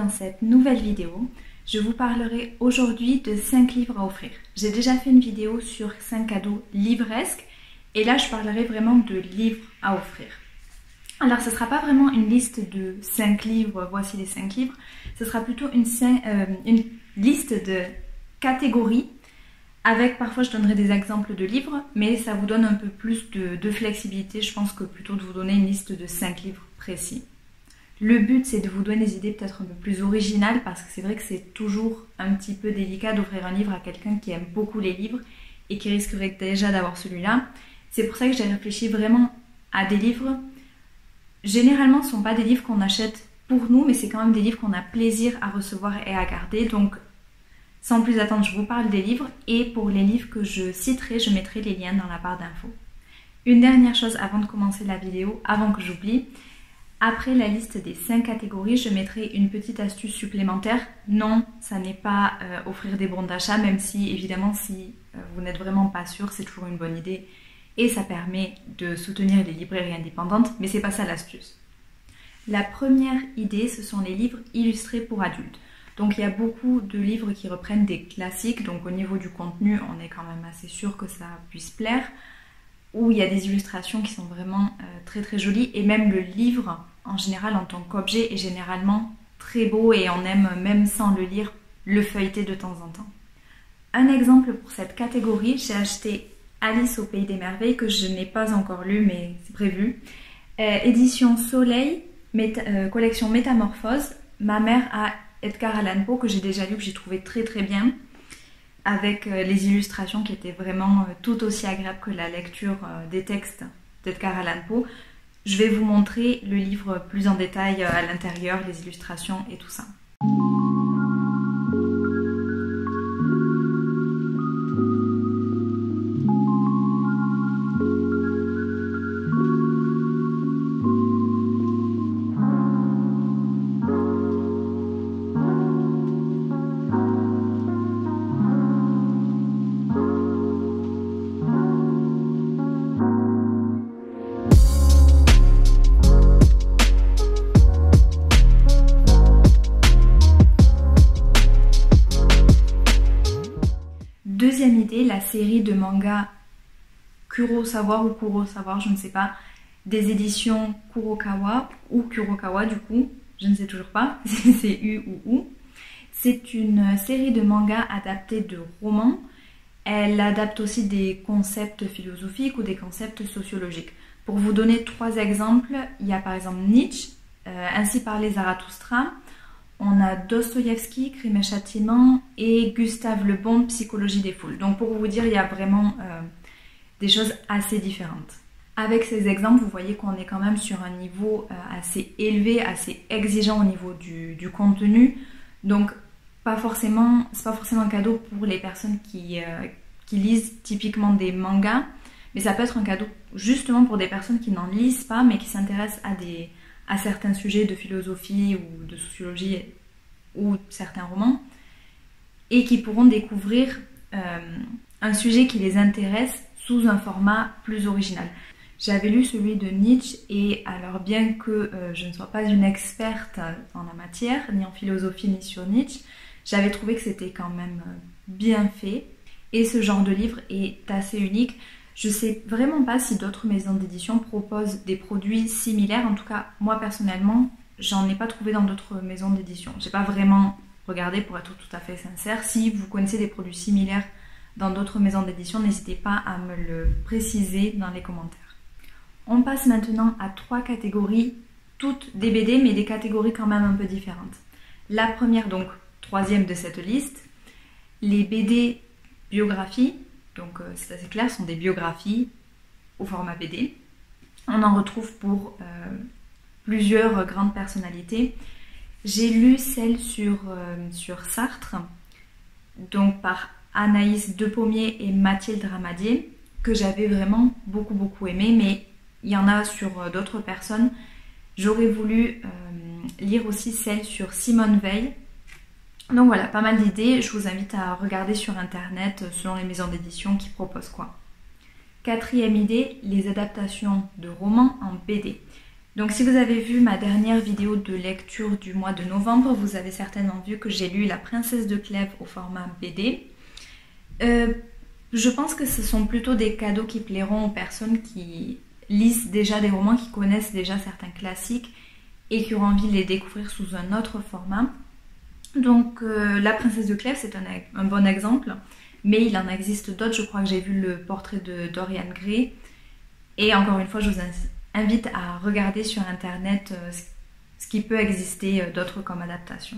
dans cette nouvelle vidéo. Je vous parlerai aujourd'hui de 5 livres à offrir. J'ai déjà fait une vidéo sur 5 cadeaux livresques et là je parlerai vraiment de livres à offrir. Alors ce ne sera pas vraiment une liste de 5 livres, voici les 5 livres, ce sera plutôt une liste de catégories avec parfois je donnerai des exemples de livres, mais ça vous donne un peu plus de flexibilité, je pense, que plutôt de vous donner une liste de 5 livres précis. Le but c'est de vous donner des idées peut-être un peu plus originales parce que c'est vrai que c'est toujours un petit peu délicat d'offrir un livre à quelqu'un qui aime beaucoup les livres et qui risquerait déjà d'avoir celui-là. C'est pour ça que j'ai réfléchi vraiment à des livres. Généralement ce ne sont pas des livres qu'on achète pour nous, mais c'est quand même des livres qu'on a plaisir à recevoir et à garder. Donc sans plus attendre, je vous parle des livres et pour les livres que je citerai, je mettrai les liens dans la barre d'infos. Une dernière chose avant de commencer la vidéo, avant que j'oublie. Après la liste des 5 catégories, je mettrai une petite astuce supplémentaire. Non, ça n'est pas offrir des bons d'achat, même si évidemment si vous n'êtes vraiment pas sûr, c'est toujours une bonne idée et ça permet de soutenir les librairies indépendantes, mais c'est pas ça l'astuce. La première idée, ce sont les livres illustrés pour adultes. Donc il y a beaucoup de livres qui reprennent des classiques, donc au niveau du contenu, on est quand même assez sûr que ça puisse plaire, où il y a des illustrations qui sont vraiment très très jolies, et même le livre en général en tant qu'objet est généralement très beau et on aime même sans le lire le feuilleter de temps en temps. Un exemple pour cette catégorie, j'ai acheté Alice au Pays des Merveilles que je n'ai pas encore lu mais c'est prévu. Édition Soleil, collection Métamorphose. Ma mère a Edgar Allan Poe que j'ai déjà lu, que j'ai trouvé très très bien, avec les illustrations qui étaient vraiment tout aussi agréables que la lecture des textes d'Edgar Allan Poe. Je vais vous montrer le livre plus en détail à l'intérieur, les illustrations et tout ça. Deuxième idée, la série de manga Kurosawa ou Kurosawa, je ne sais pas, des éditions Kurokawa ou Kurokawa du coup, je ne sais toujours pas si c'est U ou OU. C'est une série de mangas adaptés de romans. Elle adapte aussi des concepts philosophiques ou des concepts sociologiques. Pour vous donner 3 exemples, il y a par exemple Nietzsche, Ainsi parlait Zarathustra. On a Dostoïevski, Crime et Châtiment, et Gustave Le Bon, Psychologie des foules. Donc pour vous dire, il y a vraiment des choses assez différentes. Avec ces exemples, vous voyez qu'on est quand même sur un niveau assez élevé, assez exigeant au niveau du contenu. Donc c'est pas forcément un cadeau pour les personnes qui lisent typiquement des mangas, mais ça peut être un cadeau justement pour des personnes qui n'en lisent pas, mais qui s'intéressent à certains sujets de philosophie ou de sociologie ou certains romans et qui pourront découvrir un sujet qui les intéresse sous un format plus original. J'avais lu celui de Nietzsche et alors bien que je ne sois pas une experte en la matière, ni en philosophie ni sur Nietzsche, j'avais trouvé que c'était quand même bien fait et ce genre de livre est assez unique. Je ne sais vraiment pas si d'autres maisons d'édition proposent des produits similaires. En tout cas, moi personnellement, j'en ai pas trouvé dans d'autres maisons d'édition. J'ai pas vraiment regardé pour être tout à fait sincère. Si vous connaissez des produits similaires dans d'autres maisons d'édition, n'hésitez pas à me le préciser dans les commentaires. On passe maintenant à 3 catégories, toutes des BD, mais des catégories quand même un peu différentes. La première, donc 3e de cette liste, les BD biographies. Donc c'est assez clair, ce sont des biographies au format BD. On en retrouve pour plusieurs grandes personnalités. J'ai lu celle sur Sartre, donc par Anaïs Depommier et Mathilde Ramadier, que j'avais vraiment beaucoup aimé, mais il y en a sur d'autres personnes. J'aurais voulu lire aussi celle sur Simone Veil. Donc voilà, pas mal d'idées. Je vous invite à regarder sur internet selon les maisons d'édition qui proposent quoi. 4e idée, les adaptations de romans en BD. Donc si vous avez vu ma dernière vidéo de lecture du mois de novembre, vous avez certainement vu que j'ai lu La Princesse de Clèves au format BD. Je pense que ce sont plutôt des cadeaux qui plairont aux personnes qui lisent déjà des romans, qui connaissent déjà certains classiques et qui auront envie de les découvrir sous un autre format. Donc La Princesse de Clèves, c'est un bon exemple, mais il en existe d'autres. Je crois que j'ai vu le portrait de Dorian Gray. Et encore une fois, je vous invite à regarder sur internet ce qui peut exister d'autres comme adaptation.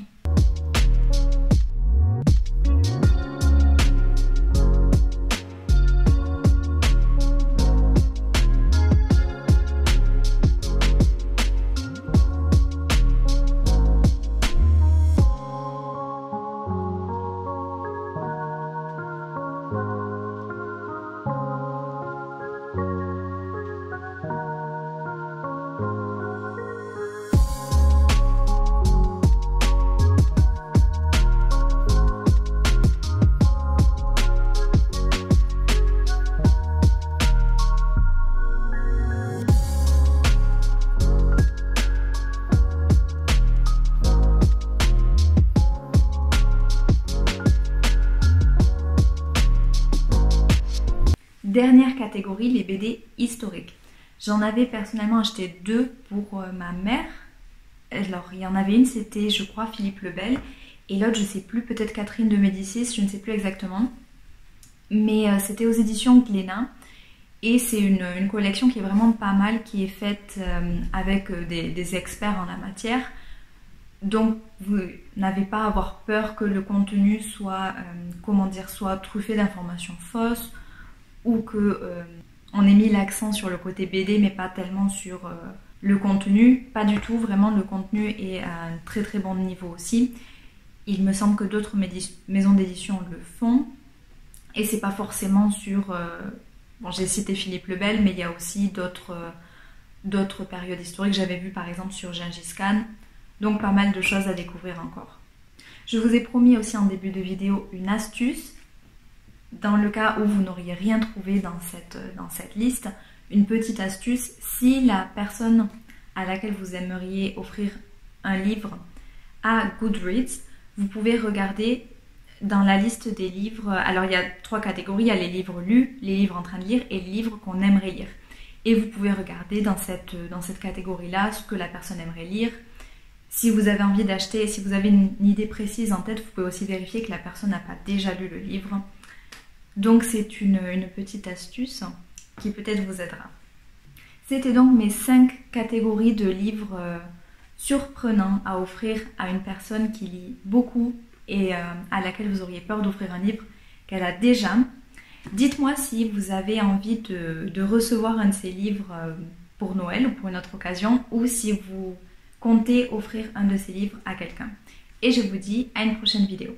Dernière catégorie, les BD historiques. J'en avais personnellement acheté 2 pour ma mère. Alors, il y en avait une, c'était, je crois, Philippe le Bel. Et l'autre, je ne sais plus, peut-être Catherine de Médicis, je ne sais plus exactement. Mais c'était aux éditions Glénat. Et c'est une collection qui est vraiment pas mal, qui est faite avec des experts en la matière. Donc, vous n'avez pas à avoir peur que le contenu soit, soit truffé d'informations fausses, ou qu'on ait mis l'accent sur le côté BD mais pas tellement sur le contenu. Pas du tout, vraiment le contenu est à un très très bon niveau aussi. Il me semble que d'autres maisons d'édition le font et c'est pas forcément sur... bon, j'ai cité Philippe le Bel, mais il y a aussi d'autres périodes historiques. J'avais vu par exemple sur Gengis Khan, donc pas mal de choses à découvrir encore. Je vous ai promis aussi en début de vidéo une astuce. Dans le cas où vous n'auriez rien trouvé dans cette liste, une petite astuce, si la personne à laquelle vous aimeriez offrir un livre a Goodreads, vous pouvez regarder dans la liste des livres. Alors il y a 3 catégories, il y a les livres lus, les livres en train de lire et les livres qu'on aimerait lire. Et vous pouvez regarder dans cette catégorie-là ce que la personne aimerait lire. Si vous avez envie d'acheter, si vous avez une idée précise en tête, vous pouvez aussi vérifier que la personne n'a pas déjà lu le livre. Donc c'est une petite astuce qui peut-être vous aidera. C'était donc mes 5 catégories de livres surprenants à offrir à une personne qui lit beaucoup et à laquelle vous auriez peur d'offrir un livre qu'elle a déjà. Dites-moi si vous avez envie de recevoir un de ces livres pour Noël ou pour une autre occasion, ou si vous comptez offrir un de ces livres à quelqu'un. Et je vous dis à une prochaine vidéo.